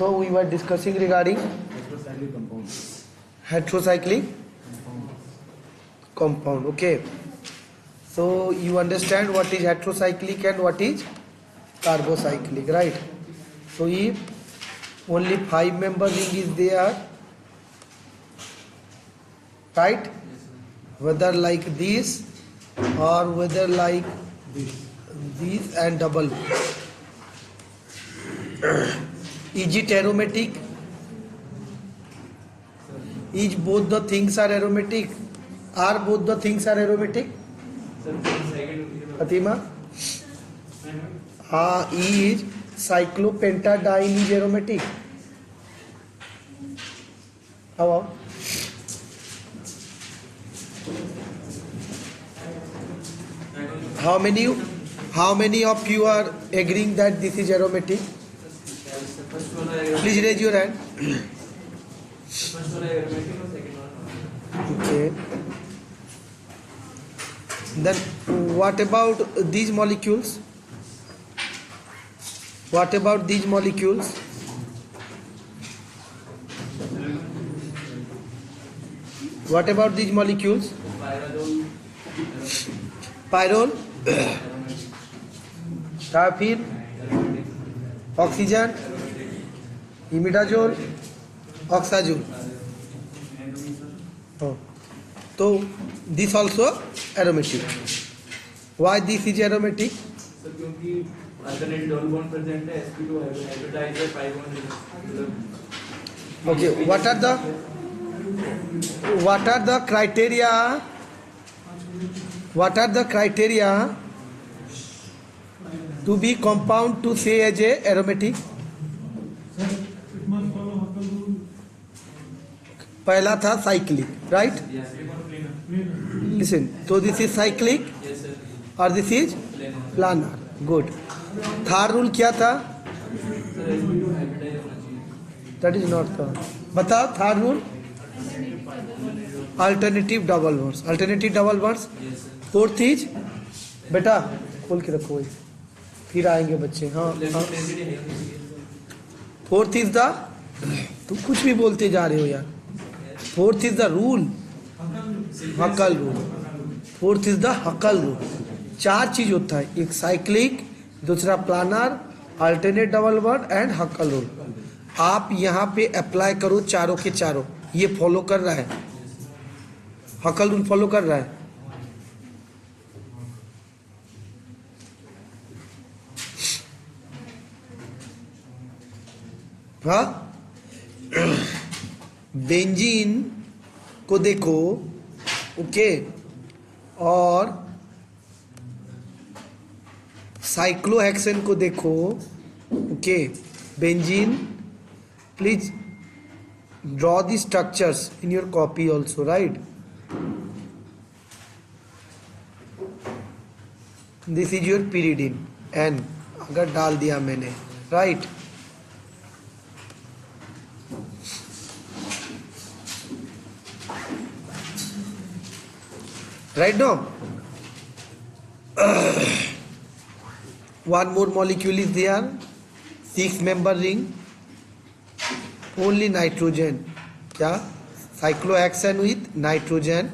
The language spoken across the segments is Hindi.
So we were discussing regarding heterocyclic compound. Okay. So you understand what is heterocyclic and what is carbocyclic, right? So if only 5-member ring is there, right? Whether like this or whether like this and double. Is it aromatic? Is both the things are aromatic? Are both the things are aromatic? Fatima? Is cyclopentadiene is aromatic? How? How many of you are agreeing that this is aromatic? Please raise your hand. Okay. Then what about these molecules? What about these molecules? What about these molecules? Pyrrole, फिर ऑक्सीजन, इमिडाजोल, ऑक्साजोल. तो this also aromatic. Why this is aromatic? क्योंकि अल्टरनेट डबल बॉन्ड प्रेजेंट है, sp2 हाइब्रिडाइज्ड है 5 bond. Okay, what are the criteria? What are the criteria to be compound to say as a aromatic? पहला था cyclic, right? Listen, so this is cyclic or this is planar. Good. Third rule क्या था? That is not the. बताओ third rule. Alternative double bonds. Alternative double bonds. Fourth is बेटा खोल के रखो, फिर आएंगे बच्चे. हाँ. Fourth is the. तुम कुछ भी बोलते जा रहे हो यार. Fourth is the rule. Huckel rule. Fourth is the Huckel rule. 4 चीज होता है, एक साइक्लिक, दूसरा planar, alternate double bond and Huckel rule. आप यहाँ पे अप्लाई करो चारों के चारों. ये फॉलो कर रहा है, हकल रूल फॉलो कर रहा है. हाँ, बेंजीन को देखो, ओके, और साइक्लोहेक्सेन को देखो, okay. Benzene, please draw the structures in your copy also, right. This is your pyridine N, अगर डाल दिया मैंने, right. Right now, one more molecule is there, 6-member ring, only nitrogen. क्या? Cyclohexane with nitrogen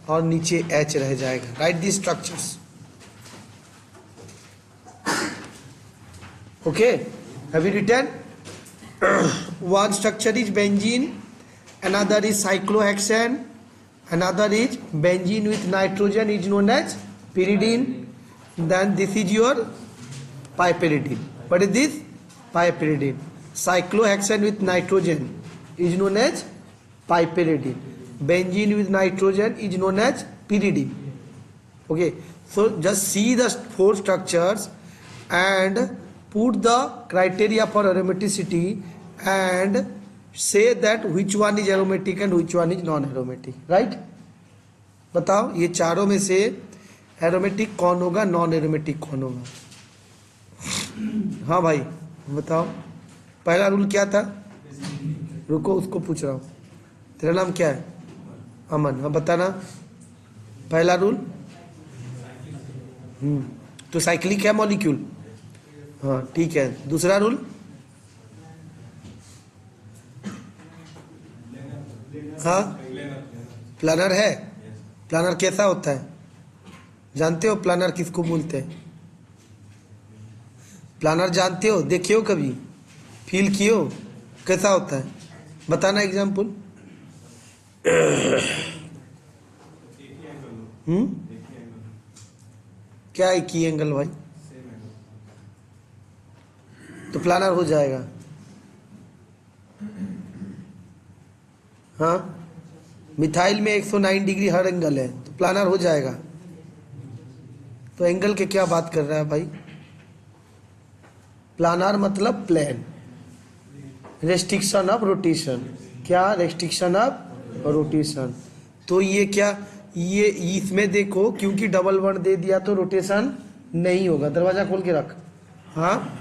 और नीचे H रह जाएगा. Write these structures. Okay, have you written? One structure is benzene, another is cyclohexane, another is benzene with nitrogen is known as pyridine. Then this is your piperidine. What is this? Piperidine. Cyclohexane with nitrogen is known as piperidine. Benzene with nitrogen is known as pyridine. Okay, so just see the 4 structures and put the criteria for aromaticity and say that which one is aromatic and which one is non-aromatic, right? बताओ ये चारों में से एरोमेटिक कौन होगा, नॉन एरोमेटिक कौन होगा? हाँ भाई बताओ, पहला रूल क्या था? रुको, उसको पूछ रहा हूँ. तेरा नाम क्या है? अमन. हाँ बताना पहला रूल. तो साइक्लिक है मॉलिक्यूल. हाँ ठीक है. दूसरा रूल हाँ, प्लानर है। प्लानर कैसा होता है जानते हो? प्लानर किसको बोलते हैं? प्लानर जानते हो? देखे हो कभी? फील किए हो? कैसा होता है बताना एग्जाम्पल। क्या है की एंगल भाई? तो प्लानर हो जाएगा। हाँ, मिथाइल में 109 डिग्री हर एंगल है तो प्लानर हो जाएगा। तो एंगल के क्या बात कर रहा है भाई? प्लानर मतलब प्लेन, रेस्ट्रिक्शन ऑफ रोटेशन। क्या? Restriction of rotation. तो ये क्या, ये इसमें देखो क्योंकि डबल बॉन्ड दे दिया तो रोटेशन नहीं होगा। दरवाजा खोल के रख। हाँ,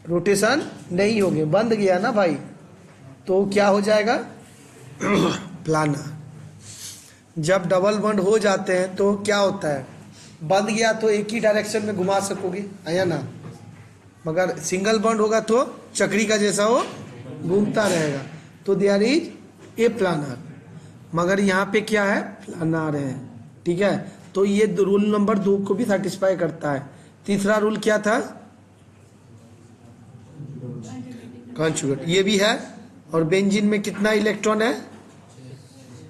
रोटेशन नहीं होंगे, बंद गया ना भाई, तो क्या हो जाएगा? प्लानर। जब डबल बॉन्ड हो जाते हैं तो क्या होता है? बंद गया तो एक ही डायरेक्शन में घुमा सकोगे, आया ना? मगर सिंगल बॉन्ड होगा तो चक्री का जैसा वो घूमता रहेगा, तो देयर इज ए प्लानर। मगर यहाँ पे क्या है? प्लानर है। ठीक है, तो ये रूल नंबर 2 को भी सेटिस्फाई करता है। तीसरा रूल क्या था? कॉन्जुगेट। ये भी है। और बेंजीन में कितना इलेक्ट्रॉन है?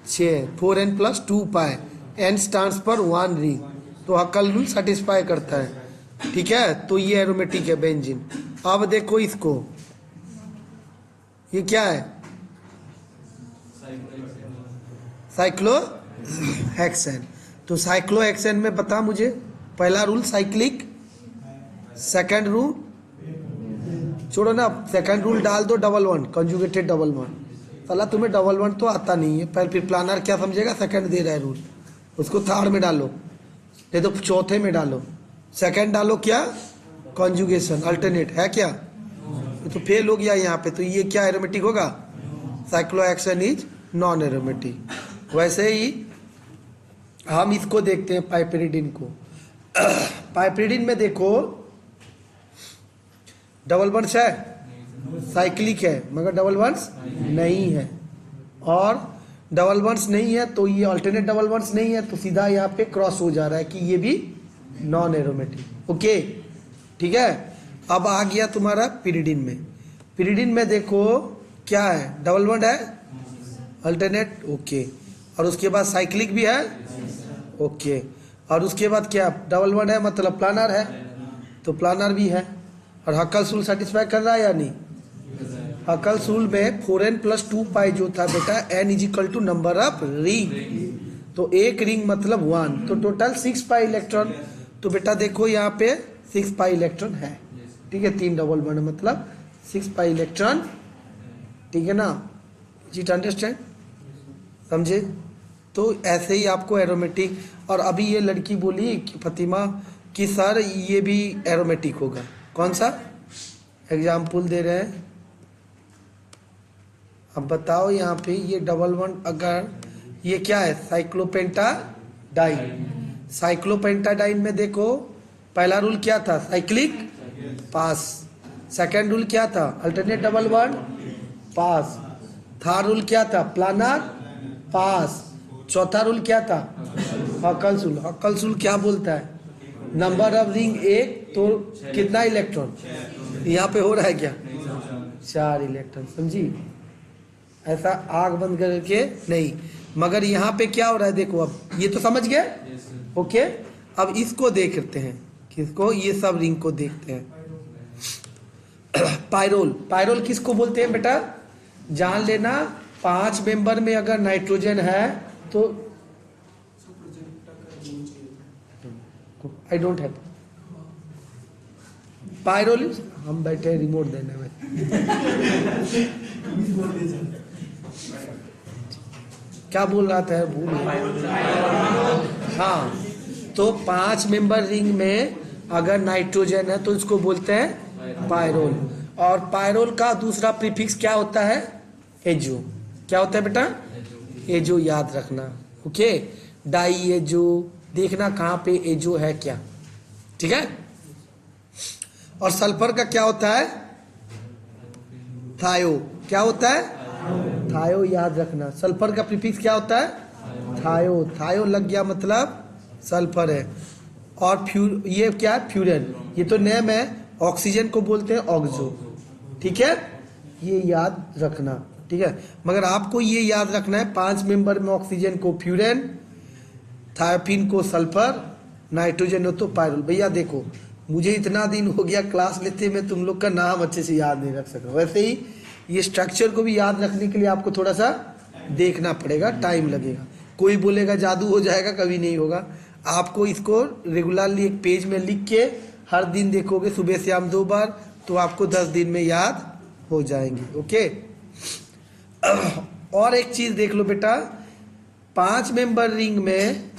6। 4n + 2 पाई। n स्टैंड्स पर 1 रिंग, तो हक्कल रूल सेटिस्फाई करता है। ठीक है, तो ये एरोमेटिक है बेंजीन। अब देखो इसको, ये क्या है? साइक्लोहेक्सेन। तो साइक्लोहेक्सेन में बता मुझे, पहला रूल साइक्लिक, सेकंड रूल छोड़ो ना, सेकंड रूल डाल दो double bond, conjugated double bond. साला तुम्हें डबल बॉन्ड तो आता नहीं है, पर फिर प्लानर क्या समझेगा? सेकंड दे रहा है रूल, उसको थर्ड में डालो, नहीं तो चौथे में डालो। सेकंड डालो क्या? कॉन्जुगेशन, अल्टरनेट है क्या? तो फेल हो गया यहाँ पे, तो ये क्या एरोमेटिक होगा? Cyclohexane is non aromatic. वैसे ही हम इसको देखते हैं पाइपरिडिन को। पाइपरिडिन में देखो डबल बॉन्ड्स है, साइक्लिक है, मगर डबल बॉन्ड्स नहीं है। और डबल बॉन्ड्स नहीं है तो ये अल्टरनेट डबल बॉन्ड्स नहीं है, तो सीधा यहाँ पे क्रॉस हो जा रहा है कि ये भी नॉन एरोमेटिक। ओके, ठीक है। अब आ गया तुम्हारा पिरिडिन में। पिरिडिन में देखो क्या है? डबल बॉन्ड है, अल्टरनेट, ओके। और उसके बाद साइक्लिक भी है, ओके। और उसके बाद क्या? डबल बॉन्ड है मतलब प्लानर है, तो प्लानर भी है। और हक्कल रूल सेटिस्फाई कर रहा है या नहीं? हक्कल रूल में 4n + 2 पाई जो था बेटा, n = नंबर ऑफ रिंग, तो एक रिंग मतलब 1, तो टोटल 6 पाई इलेक्ट्रॉन। तो बेटा देखो यहाँ पे 6 पाई इलेक्ट्रॉन है। ठीक है, 3 डबल बॉन्ड मतलब 6 पाई इलेक्ट्रॉन। ठीक है ना? जी अंडरस्टैंड, समझे? तो ऐसे ही आपको एरोमेटिक। और अभी ये लड़की बोली कि फतिमा कि सर ये भी एरोमेटिक होगा। कौन सा एग्जाम्पल दे रहे हैं? अब बताओ यहाँ पे ये डबल बॉन्ड, अगर ये क्या है? साइक्लोपेंटाडाइन। साइक्लोपेंटाडाइन में देखो पहला रूल क्या था? साइक्लिक, पास। सेकंड रूल क्या था? अल्टरनेट डबल बॉन्ड, पास। थर्ड रूल क्या था? प्लानर, पास। चौथा रूल क्या था? हक्कल रूल। हक्कल रूल क्या बोलता है? नंबर ऑफ रिंग 1, तो कितना इलेक्ट्रॉन यहाँ पे हो रहा है? क्या? 4 इलेक्ट्रॉन। समझी? ऐसा आग बंद करके नहीं। मगर यहाँ पे क्या हो रहा है देखो, अब ये तो समझ गए। ओके, अब इसको देखते हैं। किसको? ये सब रिंग को देखते हैं। पायरोल। पायरोल किसको बोलते हैं बेटा? जान लेना, 5 मेंबर में अगर नाइट्रोजन है तो आई डोंट हैव पायरोल। हम बैठे रिमोट देने में। क्या बोल रहा था? भूल गया। हाँ, तो 5 मेंबर रिंग में अगर नाइट्रोजन है तो इसको बोलते हैं पायरोल। और पायरोल का दूसरा प्रीफिक्स क्या होता है? एजो। क्या होता है बेटा? एजो, याद रखना। ओके, डाई एजो, देखना कहाँ पे एजो है क्या। ठीक है। और सल्फर का क्या होता है? थायो। क्या होता है? थायो याद रखना। सल्फर का प्रीफिक्स क्या होता है? थायो। थायो लग गया मतलब सल्फर है। और ये क्या है? फ्यूरन। ये तो नेम है। ऑक्सीजन को बोलते हैं ऑक्सो। ठीक है, ये याद रखना। ठीक है, मगर आपको ये याद रखना है 5 मेंबर में ऑक्सीजन को फ्यूरन, थायोफिन को सल्फर, नाइट्रोजन हो तो पायरोल। भैया देखो, मुझे इतना दिन हो गया क्लास लेते में तुम लोग का नाम अच्छे से याद नहीं रख सका। वैसे ही ये स्ट्रक्चर को भी याद रखने के लिए आपको थोड़ा सा देखना पड़ेगा, टाइम लगेगा। कोई बोलेगा जादू हो जाएगा, कभी नहीं होगा। आपको इसको रेगुलरली एक पेज में लिख के हर दिन देखोगे सुबह शाम 2 बार, तो आपको 10 दिन में याद हो जाएंगे। ओके। और एक चीज देख लो बेटा, 5 मेंबर रिंग में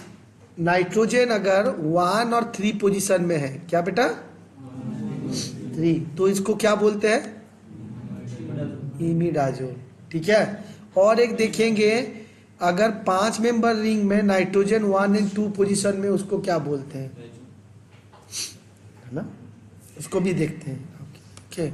नाइट्रोजन अगर 1 और 3 पोजीशन में है, क्या बेटा? 3, तो इसको क्या बोलते हैं? इमिडाजोल। ठीक है। और एक देखेंगे, अगर 5 मेंबर रिंग में नाइट्रोजन 1 और 2 पोजीशन में, उसको क्या बोलते हैं? है ना, उसको भी देखते हैं। Okay.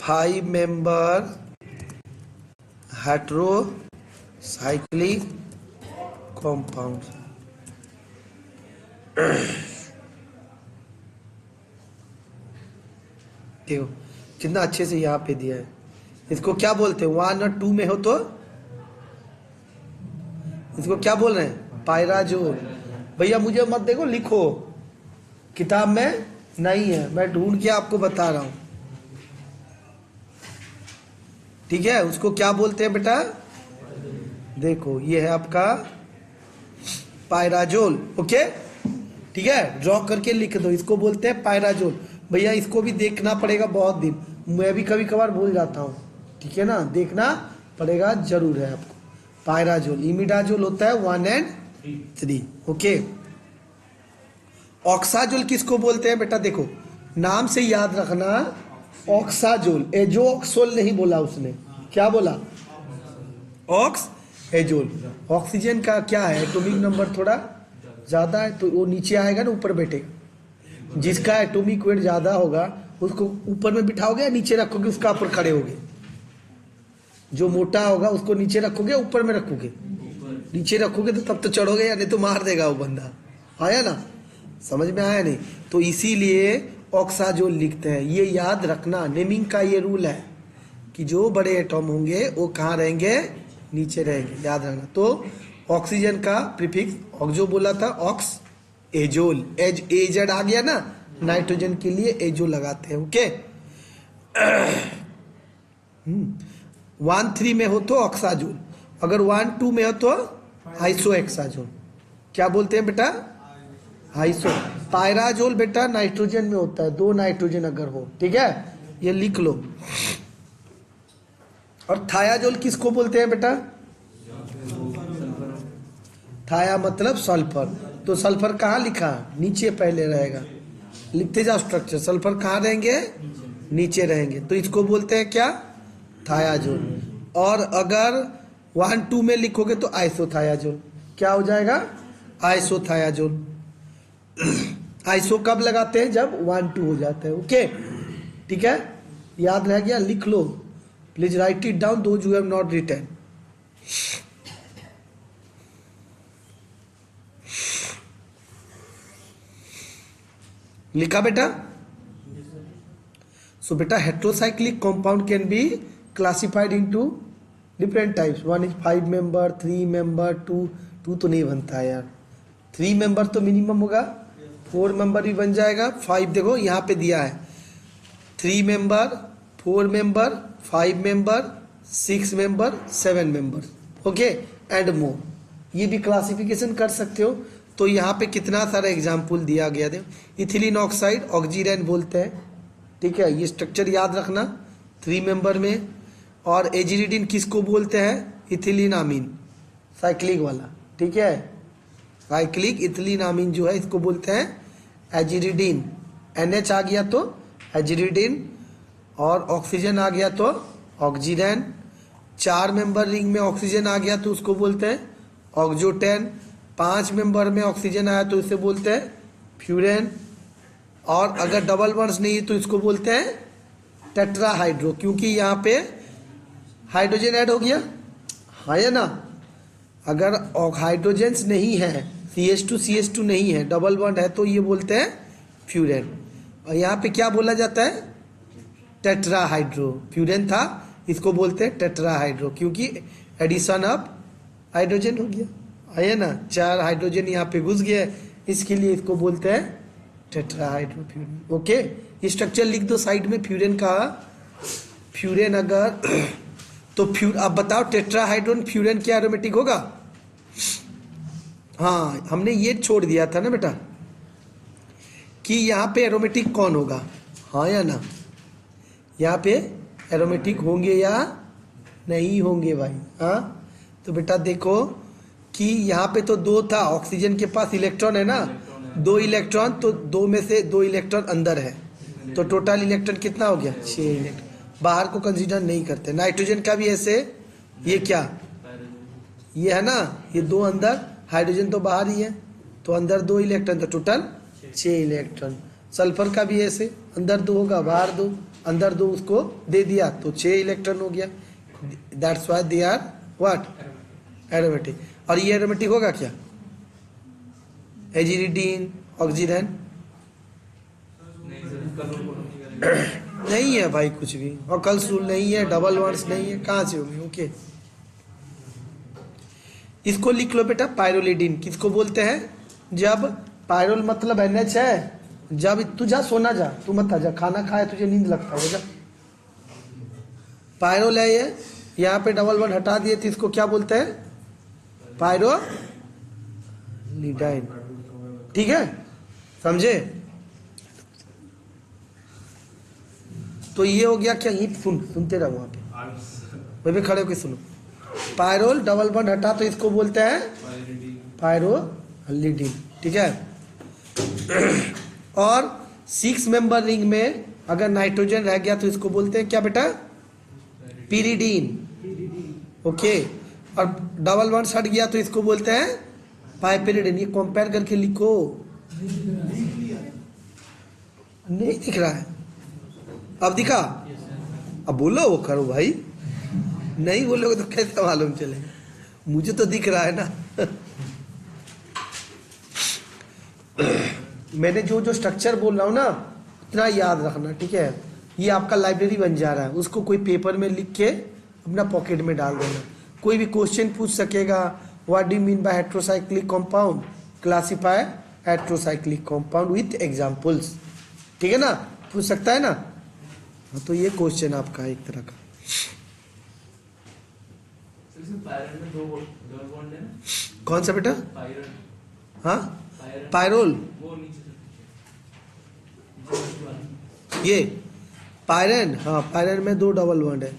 Five member heterocyclic compound. देखो कितना अच्छे से यहाँ पे दिया है। इसको क्या बोलते हैं? 1 और 2 में हो तो इसको क्या बोल रहे हैं? पायराजोल। भैया मुझे मत देखो, लिखो, किताब में नहीं है, मैं ढूंढ के आपको बता रहा हूं। ठीक है, उसको क्या बोलते हैं बेटा? देखो ये है आपका पायराजोल। ओके, ठीक है, ड्रॉ करके लिख दो, इसको बोलते हैं पायराजोल। भैया इसको भी देखना पड़ेगा बहुत दिन, मैं भी कभी कभार भूल जाता हूँ। ठीक है ना, देखना पड़ेगा जरूर है आपको। पायराजोल। इमिडाजोल होता है 1 और 3। ओके। ऑक्साजोल किसको बोलते हैं बेटा? देखो नाम से याद रखना, ऑक्साजोल। एजोक्सोल नहीं बोला उसने, क्या बोला? Aux azole. ऑक्सीजन का क्या है? एटॉमिक नंबर थोड़ा ज्यादा है, तो वो नीचे आएगा ना, ऊपर बैठेगा। जिसका एटॉमिक वेट ज्यादा होगा उसको ऊपर में बिठाओगे या नीचे रखोगे? उसका ऊपर खड़े होगे। जो मोटा होगा उसको नीचे रखोगे, ऊपर में रखोगे? नीचे रखोगे तो तब तो चढ़ोगे, या नहीं तो मार देगा वो बंदा। आया ना, समझ में आया? नहीं तो इसीलिए ऑक्साजोल लिखते हैं। ये याद रखना, नेमिंग का ये रूल है कि जो बड़े एटॉम होंगे वो कहाँ रहेंगे? नीचे रहेंगे, याद रखना। तो ऑक्सीजन का प्रीफिक्स ऑक्सो बोला था, ऑक्स एजोल। एजेड आ गया ना, नाइट्रोजन के लिए एजो लगाते हैं। ओके। 1 3 में हो तो ऑक्साजोल, अगर 1 2 में हो तो आइसोएक्साजोल। क्या बोलते हैं बेटा? आइसो। पायराजोल बेटा नाइट्रोजन में होता है, 2 नाइट्रोजन अगर हो। ठीक है, ये लिख लो। और थायाजोल किसको बोलते हैं बेटा? थाया मतलब सल्फर। तो सल्फर कहाँ लिखा? नीचे पहले रहेगा, लिखते जाओ स्ट्रक्चर। सल्फर कहाँ रहेंगे? नीचे रहेंगे, तो इसको बोलते हैं क्या? थायाजोल। और अगर 1 2 में लिखोगे तो आइसोथायाजोल। क्या हो जाएगा? आइसोथायाजोल। आइसो कब लगाते हैं? जब 1 2 हो जाता है। ओके, ठीक है, याद रह गया? लिख लो, please write it down those who have not written. लिखा बेटा? सो बेटा heterocyclic compound can be classified into different types. 1 is 5 member, 3 member, 2 तो नहीं बनता है यार, 3 मेंबर तो मिनिमम होगा, 4 मेंबर भी बन जाएगा, 5 देखो यहाँ पे दिया है, 3 member, 4 member, 5 member, 6 member, 7 member. Okay, and more, ये भी क्लासिफिकेशन कर सकते हो। तो यहाँ पे कितना सारा एग्जाम्पल दिया गया है। इथिलीन ऑक्साइड ऑक्जीरेन बोलते हैं। ठीक है, ये स्ट्रक्चर याद रखना 3 मेंबर में। और एजिरिडिन किसको बोलते हैं? इथिलीन आमीन, साइक्लिक वाला। ठीक है, साइक्लिक इथिलीन आमीन जो है इसको बोलते हैं एजिरिडिन। NH आ गया तो एजिरिडिन, और ऑक्सीजन आ गया तो ऑक्जीरेन। 4 मेंबर रिंग में ऑक्सीजन आ गया तो उसको बोलते हैं ऑक्सोटेन। 5 मेंबर में ऑक्सीजन आया तो इसे बोलते हैं फ्यूरेन, और अगर डबल बॉन्ड्स नहीं है तो इसको बोलते हैं टेट्राहाइड्रो, क्योंकि यहाँ पे हाइड्रोजन ऐड हो गया, हाँ या ना। अगर हाइड्रोजन्स नहीं है, CH2 नहीं है, डबल बॉन्ड है, तो ये बोलते हैं फ्यूरेन। और यहाँ पे क्या बोला जाता है, टेट्राहाइड्रो। फ्यूरेन था, इसको बोलते हैं टेट्राहाइड्रो, क्योंकि एडिशन ऑफ हाइड्रोजन हो गया, है ना, 4 हाइड्रोजन यहाँ पे घुस गया, इसके लिए इसको बोलते हैं टेट्राहाइड्रो फ्यूरेन। ओके, ये स्ट्रक्चर लिख दो साइड में, फ्यूरेन का। फ्यूरेन अगर तो अब बताओ टेट्राहाइड्रोन फ्यूरेन क्या एरोमेटिक होगा? हाँ, हमने ये छोड़ दिया था ना बेटा कि यहाँ पे एरोमेटिक कौन होगा, हाँ या ना। यहाँ पे एरोमेटिक होंगे या नहीं होंगे भाई? हाँ, तो बेटा देखो कि यहाँ पे तो 2 था, ऑक्सीजन के पास इलेक्ट्रॉन है ना, 2 इलेक्ट्रॉन, तो 2 में से 2 इलेक्ट्रॉन अंदर है, तो टोटल इलेक्ट्रॉन कितना हो गया? 6 इलेक्ट्रॉन। बाहर को कंसीडर नहीं करते। नाइट्रोजन का भी ऐसे, ये क्या, ये है ना, ये 2 अंदर, हाइड्रोजन तो बाहर ही है, तो अंदर 2 इलेक्ट्रॉन, तो टोटल 6 इलेक्ट्रॉन। सल्फर का भी ऐसे, अंदर 2 होगा, बाहर 2, अंदर 2 उसको दे दिया तो 6 इलेक्ट्रॉन हो गया। That's why they are what, aromatic. और ये एरोमेटिक होगा क्या? एजिरिडीन, ऑक्सीजन नहीं है भाई, कुछ भी। और कल्स रूल नहीं है, डबल बॉन्ड्स नहीं है, कहाँ से होंगे? ओके, इसको लिख लो बेटा, पायरोलिडीन। किसको बोलते हैं? जब पायरोल मतलब NH है, जब तू जा सोना जा, तू मत आ जा, खाना खाए तुझे नींद लगता है, जा। पायरोल है ये, यहाँ पे डबल बॉन्ड हटा दिए तो इसको क्या बोलते हैं? पायरोलिडाइन। ठीक है, समझे? तो ये हो गया क्या? ये सुनते रहो, वहाँ पे भी खड़े होकर सुनो। पायरोल डबल बॉन्ड हटा तो इसको बोलते हैं पायरोलिडीन। ठीक है, और 6 मेंबर रिंग में अगर नाइट्रोजन रह गया तो इसको बोलते हैं क्या बेटा? पिरिडीन। ओके, और डबल बॉन्ड हट गया तो इसको बोलते हैं पाइपिरिडीन। ये कंपेयर करके लिखो, नहीं दिख रहा है? अब दिखा? अब बोलो, वो करो भाई, नहीं बोलोगे तो कैसे मालूम चलेगा? मुझे तो दिख रहा है ना। मैंने जो स्ट्रक्चर बोल रहा हूँ ना, उतना याद रखना, ठीक है? ये आपका लाइब्रेरी बन जा रहा है, उसको कोई पेपर में लिख के अपना पॉकेट में डाल देना। कोई भी क्वेश्चन पूछ सकेगा, what do you mean by heterocyclic compound, classify heterocyclic compound with examples. ठीक है ना, पूछ सकता है ना? तो ये क्वेश्चन आपका एक तरह का। पायरन में 2 डबल बॉन्ड है ना? कौन सा बेटा? पायरन। हाँ, पायरोल, वो नीचे ये पायरन। हाँ, पायरन में 2 डबल बॉन्ड है।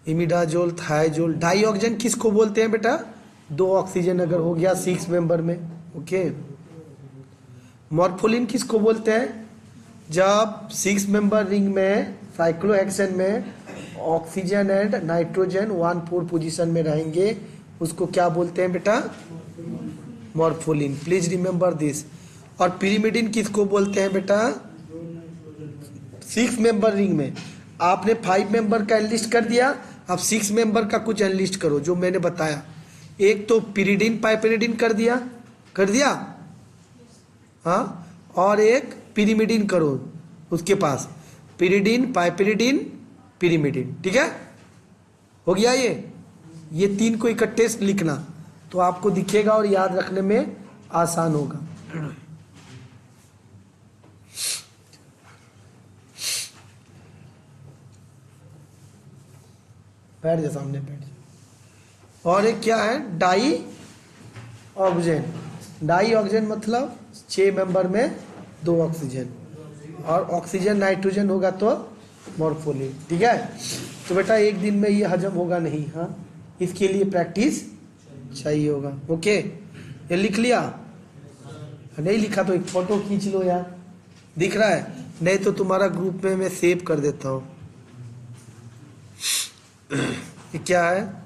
इमिडाजोल, थायाजोल। डाई ऑक्सीजन किसको बोलते हैं बेटा? 2 ऑक्सीजन अगर हो गया 6 मेंबर में। ओके, मॉर्फोलिन किसको बोलते हैं? जब 6 मेंबर रिंग में साइक्लोहेक्सेन में ऑक्सीजन एंड नाइट्रोजन 1,4 पोजीशन में रहेंगे, उसको क्या बोलते हैं बेटा? मॉर्फोलिन। Please remember this. और पिरिमिडिन किसको बोलते हैं बेटा? 6 मेंबर रिंग में आपने 5 मेंबर का एनलिस्ट कर दिया, अब 6 मेंबर का कुछ एनलिस्ट करो जो मैंने बताया। एक तो पिरिडिन पाइपिरिडिन कर दिया, हाँ, और एक पिरिमिडिन करो उसके पास, पिरिडिन पाइपिरिडिन पिरिमिडिन। ठीक है, हो गया ये 3 को इकट्ठे लिखना तो आपको दिखेगा और याद रखने में आसान होगा। बैठ जा, सामने बैठ जा। और एक क्या है? Die oxygen. डाई ऑक्सीजन मतलब 6 मेंबर में 2 ऑक्सीजन, और ऑक्सीजन नाइट्रोजन होगा तो मॉर्फोलिन। ठीक है, तो बेटा एक दिन में ये हजम होगा नहीं, हाँ, इसके लिए प्रैक्टिस चाहिए होगा। ओके, ये लिख लिया? नहीं लिखा तो एक फोटो खींच लो यार, दिख रहा है? नहीं तो तुम्हारा ग्रुप में मैं सेव कर देता हूँ। ये क्या है?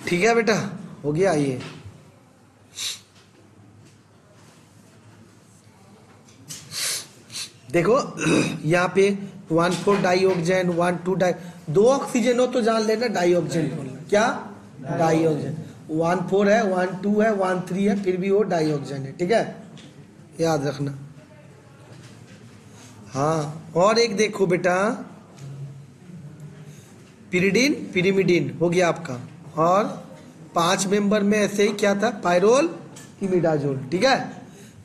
ठीक है बेटा, हो गया। ये देखो यहाँ पे 1,4 डाइऑक्सेन, 1,2 डाई, 2 ऑक्सीजन हो तो जान लेना डाइऑक्सेन बोलना। क्या? डाइऑक्सेन। 1,4 है, 1,2 है, 1,3 है, फिर भी वो डाइऑक्सेन है। ठीक है, याद रखना। हाँ, और एक देखो बेटा, पिरिडीन, पिरिमिडीन हो गया आपका। और 5 मेंबर में ऐसे ही क्या था? Pyrrole, imidazole. ठीक है,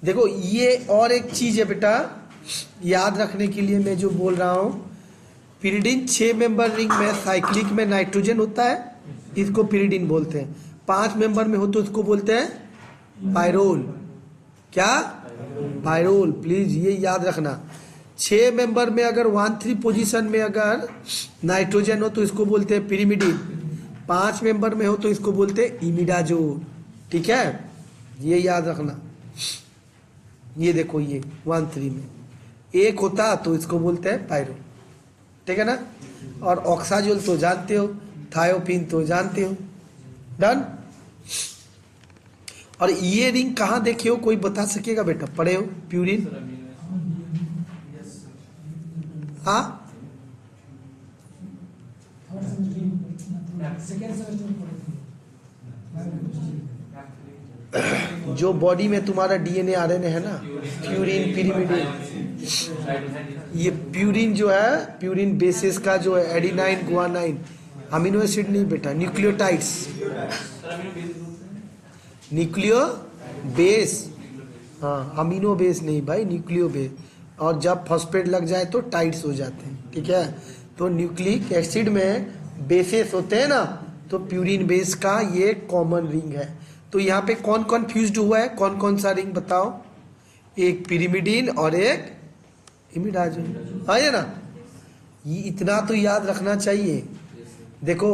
देखो ये और एक चीज है बेटा, याद रखने के लिए मैं जो बोल रहा हूँ। पिरिडीन 6 मेंबर रिंग में साइक्लिक में नाइट्रोजन होता है, इसको पिरिडीन बोलते हैं। 5 मेंबर में हो तो इसको बोलते हैं पायरोल। क्या? पायरोल। प्लीज ये याद रखना। 6 मेंबर में अगर 1,3 पोजीशन में अगर नाइट्रोजन हो तो इसको बोलते हैं पिरिमिडीन। 5 मेंबर में हो तो इसको बोलते हैं इमिडाजोल। ठीक है, ये याद रखना। ये देखो, ये 1,3 में एक होता तो इसको बोलते हैं पायरोल। ठीक है ना? और ऑक्साजोल तो जानते हो, थायोपिन तो जानते हो। डन। और ये रिंग कहाँ देखे हो, कोई बता सकेगा बेटा? पढ़े हो प्यूरिन? हाँ, जो बॉडी में तुम्हारा डीएनए आरएनए है ना, प्यूरिन, पिरिमिडीन। ये प्यूरिन जो है, प्यूरिन बेसिस का जो है एडिनाइन, गुआनाइन, अमीनो एसिड नहीं बेटा, न्यूक्लियोटाइड्स। न्यूक्लियो बेस, हाँ, अमीनो बेस नहीं भाई, न्यूक्लियो बेस। और जब फॉस्फेट लग जाए तो टाइड्स हो जाते हैं। ठीक है, तो न्यूक्लिक एसिड में बेसेस होते हैं ना, तो प्यूरिन बेस का ये कॉमन रिंग है। तो यहाँ पे कौन कौन फ्यूज्ड हुआ है? कौन कौन सा रिंग बताओ? एक पिरिमिडीन और एक इमिडाजोल, है ना? ये इतना तो याद रखना चाहिए। देखो,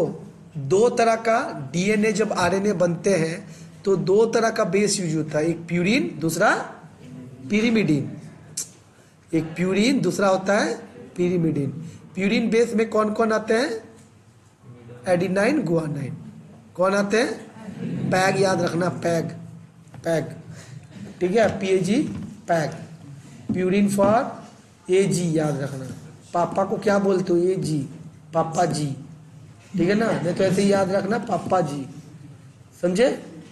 2 तरह का डीएनए जब आरएनए बनते हैं तो 2 तरह का बेस यूज होता है, एक प्यूरिन, दूसरा पिरिमिडीन। एक प्यूरिन, दूसरा होता है पिरिमिडीन। प्यूरिन बेस में कौन कौन आते हैं? Adenine, guanine. कौन आते हैं? पैग, याद रखना, पैग, पैग। ठीक है, पीएजी, पैग। प्यूरिन फॉर एजी, याद रखना। पापा को क्या बोलते हो? एजी, पापा जी। ठीक है ना? नहीं तो ऐसे ही याद रखना, पापा जी। समझे?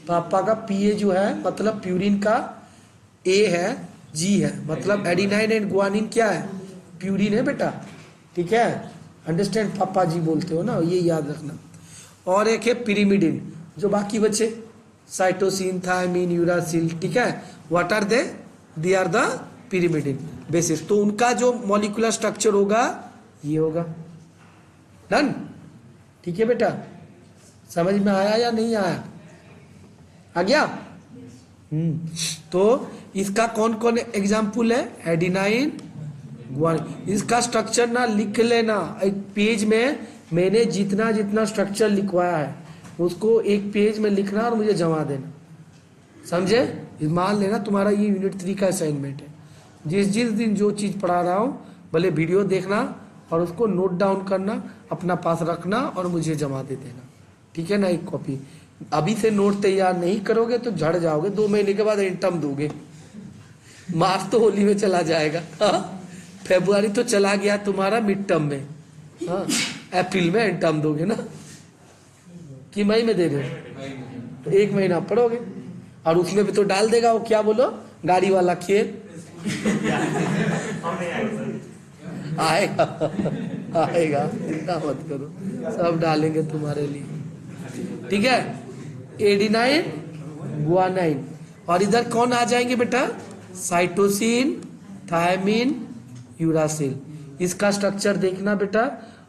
पापा का पीए जो है मतलब प्यूरिन का ए है, जी है, मतलब एडिनाइन एंड गुआनिन क्या है? प्यूरिन है बेटा। ठीक है, अंडरस्टैंड? पापा जी बोलते हो ना, ये याद रखना। और एक है पिरिमिडिन, जो बाकी बचे साइटोसिन, थायमिन, यूरासिल। ठीक है, what are they are the pyrimidine bases. तो उनका जो मॉलिक्यूलर स्ट्रक्चर होगा ये होगा। डन? ठीक है बेटा, समझ में आया या नहीं आया? आ गया? तो इसका कौन कौन एग्जाम्पल है? Adenine, guanine. इसका स्ट्रक्चर ना लिख लेना एक पेज में। मैंने जितना जितना स्ट्रक्चर लिखवाया है उसको एक पेज में लिखना और मुझे जमा देना। समझे? मान लेना तुम्हारा ये यूनिट 3 का असाइनमेंट है। जिस जिस दिन जो चीज़ पढ़ा रहा हूँ भले वीडियो देखना और उसको नोट डाउन करना, अपना पास रखना और मुझे जमा दे देना। ठीक है ना? एक कॉपी। अभी से नोट तैयार नहीं करोगे तो झड़ जाओगे, 2 महीने के बाद इंटर्म दोगे। मार्च तो होली में चला जाएगा, फरवरी तो चला गया तुम्हारा मिड टर्म में, हाँ, अप्रैल में इंटर्म दोगे ना, कि मई में दे रहे हो? तो 1 महीना पढ़ोगे और उसमें भी तो डाल देगा वो, क्या बोलो, गाड़ी वाला खेल। आएगा आएगा, चिंता मत करो, सब डालेंगे तुम्हारे लिए। ठीक है, एडिनाइन, गुआनाइन। और इधर कौन आ जाएंगे बेटा? Cytosine, thymine, uracil. इसका स्ट्रक्चर देखना बेटा।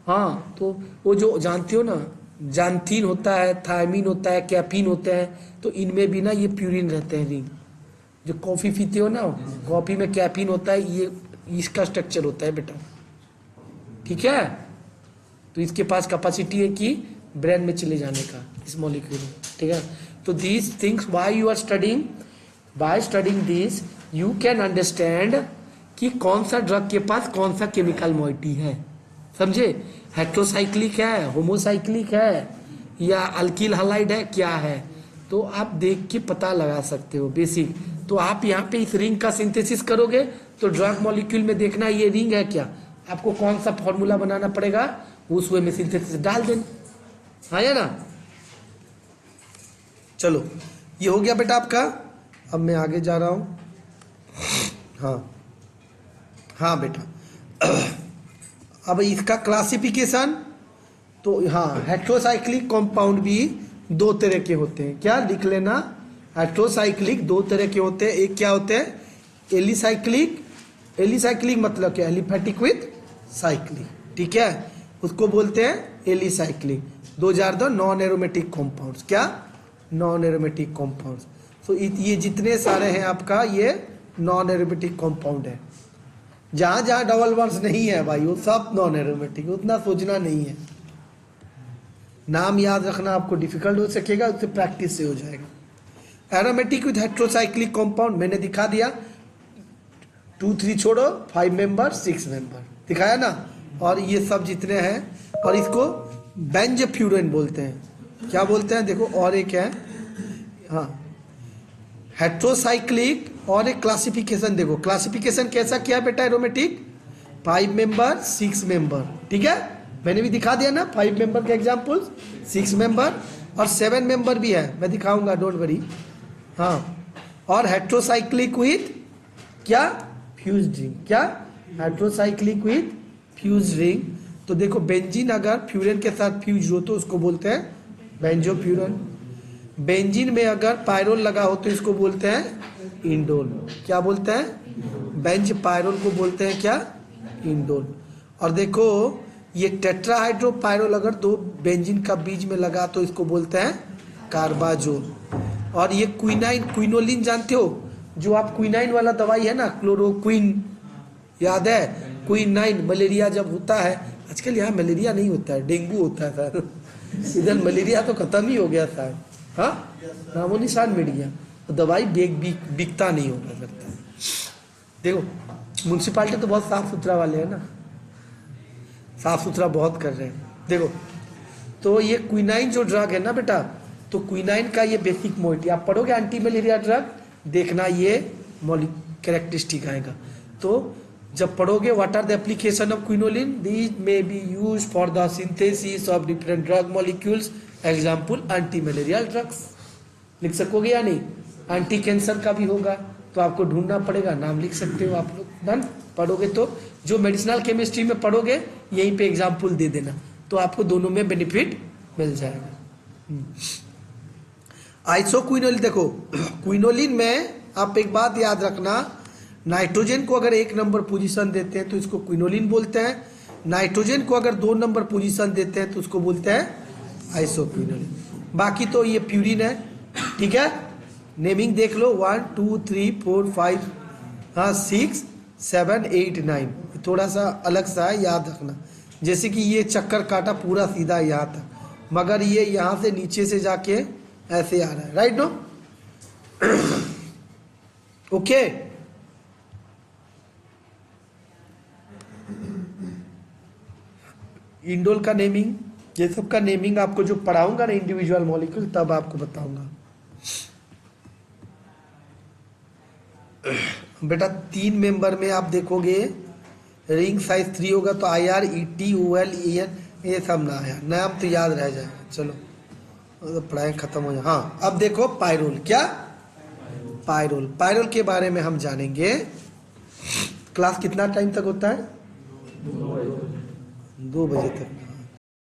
हाँ, तो वो जो जानते हो ना, जानथीन होता है, थायमीन होता है, कैफीन होते हैं, तो इनमें भी ना ये प्यूरिन रहते हैं रिंग। जो कॉफ़ी पीते हो ना, कॉफ़ी में कैफीन होता है, ये इसका स्ट्रक्चर होता है बेटा। ठीक है, तो इसके पास कैपेसिटी है कि ब्रेन में चले जाने का, इस मॉलिक्यूल में। ठीक है, तो these things why you are studying, by studying this you can understand कि कौन सा ड्रग के पास कौन सा केमिकल मॉइटी है। समझे, हेट्रोसाइक्लिक है, होमोसाइक्लिक है, या अल्किल हलाइड है, क्या है, तो आप देख के पता लगा सकते हो बेसिक। तो आप यहाँ पे इस रिंग का सिंथेसिस करोगे तो ड्रग मॉलिक्यूल में देखना ये रिंग है क्या, आपको कौन सा फॉर्मूला बनाना पड़ेगा, उस वे में सिंथेसिस डाल देना। हाँ या ना। चलो, ये हो गया बेटा आपका। अब मैं आगे जा रहा हूँ। हाँ हाँ बेटा, अब इसका क्लासिफिकेशन, तो हाँ, हेट्रोसाइक्लिक कंपाउंड भी दो तरह के होते हैं। क्या लिख लेना, हेट्रोसाइक्लिक दो तरह के होते हैं। एक क्या होते हैं, एलिसाइक्लिक। एलिसाइक्लिक मतलब क्या, एलिफेटिक विथ साइक्लिक। ठीक है, उसको बोलते हैं alicyclic. Those are the non aromatic compounds. क्या, नॉन एरोमेटिक कंपाउंड्स। तो ये जितने सारे हैं आपका, ये नॉन एरोमेटिक कंपाउंड है। जहां जहां डबल बॉन्ड्स नहीं है भाई, वो सब नॉन एरोमेटिक, उतना सोचना नहीं है। नाम याद रखना आपको डिफिकल्ट हो सकेगा, उससे प्रैक्टिस से हो जाएगा। एरोमेटिक विथ हेट्रोसाइक्लिक कंपाउंड मैंने दिखा दिया, 2 3 छोड़ो, 5 मेंबर 6 मेंबर दिखाया ना। और ये सब जितने हैं, और इसको बेंजोफ्यूरन बोलते हैं। क्या बोलते हैं, देखो, और एक है, हाँ, हेट्रोसाइक्लिक। और एक क्लासिफिकेशन देखो, क्लासिफिकेशन कैसा किया बेटा, एरोमेटिक 5 मेंबर 6 मेंबर। ठीक है, मैंने भी दिखा दिया ना 5 मेंबर के एग्जाम्पल्स, 6 मेंबर और 7 मेंबर भी है, मैं दिखाऊंगा, डोंट वरी। हाँ, और हेट्रोसाइक्लिक विथ क्या, फ्यूज रिंग। क्या, हेट्रोसाइक्लिक विथ फ्यूज रिंग। तो देखो, बेंजीन अगर फ्यूरन के साथ फ्यूज हो तो उसको बोलते हैं बेंजोफ्यूरन। बेंजीन में अगर पायरोल लगा हो तो इसको बोलते हैं इंडोल। क्या बोलते हैं, बेंज पायरोल को बोलते हैं क्या, इंडोल। और देखो, ये टेट्राहाइड्रोपायरोल अगर दो बेंजीन का बीच में लगा तो इसको बोलते हैं कार्बाजोल। और ये क्विनाइन, क्विनोलिन जानते हो, जो आप क्विनाइन वाला दवाई है ना, क्लोरोक्विन, याद है, क्विनाइन, मलेरिया जब होता है, आजकल यहाँ मलेरिया नहीं होता है, डेंगू होता है सर। इधर मलेरिया तो खत्म ही हो गया सर। हाँ, नामो निशान मिट गया, तो दवाई बिकता नहीं होगा लगता है। देखो, म्यूनसिपालिटी तो बहुत साफ सुथरा वाले हैं ना, साफ सुथरा बहुत कर रहे हैं। देखो, तो ये क्विनाइन जो ड्रग है ना बेटा, तो क्विनाइन का ये बेसिक मोइटी आप पढ़ोगे, एंटी मलेरिया ड्रग, देखना ये कैरेक्टरिस्टिक आएगा। तो जब पढ़ोगे, what are the application of quinoline, these may be use for the synthesis of different drug molecules, example anti malarial drugs. लिख सकोगे या नहीं, एंटी कैंसर का भी होगा, तो आपको ढूंढना पड़ेगा, नाम लिख सकते हो आप लोग। डन, पढ़ोगे तो जो मेडिसिनल केमिस्ट्री में पढ़ोगे यहीं पे एग्जाम्पल दे देना, तो आपको दोनों में बेनिफिट मिल जाएगा। आइसोक्विनोलिन, देखो क्विनोलिन में आप एक बात याद रखना, नाइट्रोजन को अगर 1 नंबर पोजीशन देते हैं तो इसको क्विनोलिन बोलते हैं, नाइट्रोजन को अगर 2 नंबर पोजीशन देते हैं तो उसको बोलते हैं आइसोक्विनोलिन। बाकी तो ये प्यूरिन है। ठीक है, नेमिंग देख लो, 1 2 3 4 5, हाँ 6 7 8 9, थोड़ा सा अलग सा है, याद रखना। जैसे कि ये चक्कर काटा पूरा सीधा यहाँ था, मगर ये यहाँ से नीचे से जाके ऐसे आ रहा है, राइट नो। ओके, इंडोल का नेमिंग, ये सब का नेमिंग आपको जो पढ़ाऊंगा ना इंडिविजुअल मॉलिक्यूल, तब आपको बताऊंगा। बेटा 3 मेंबर में आप देखोगे, रिंग साइज 3 होगा तो IR ET OL EN, ये सब ना आया, नाम तो याद रह जाएगा। चलो, तो पढ़ाई खत्म हो जाए। हाँ, अब देखो पायरोल। क्या, पायरोल, पायरोल के बारे में हम जानेंगे। क्लास कितना टाइम तक होता है, 2 बजे तक।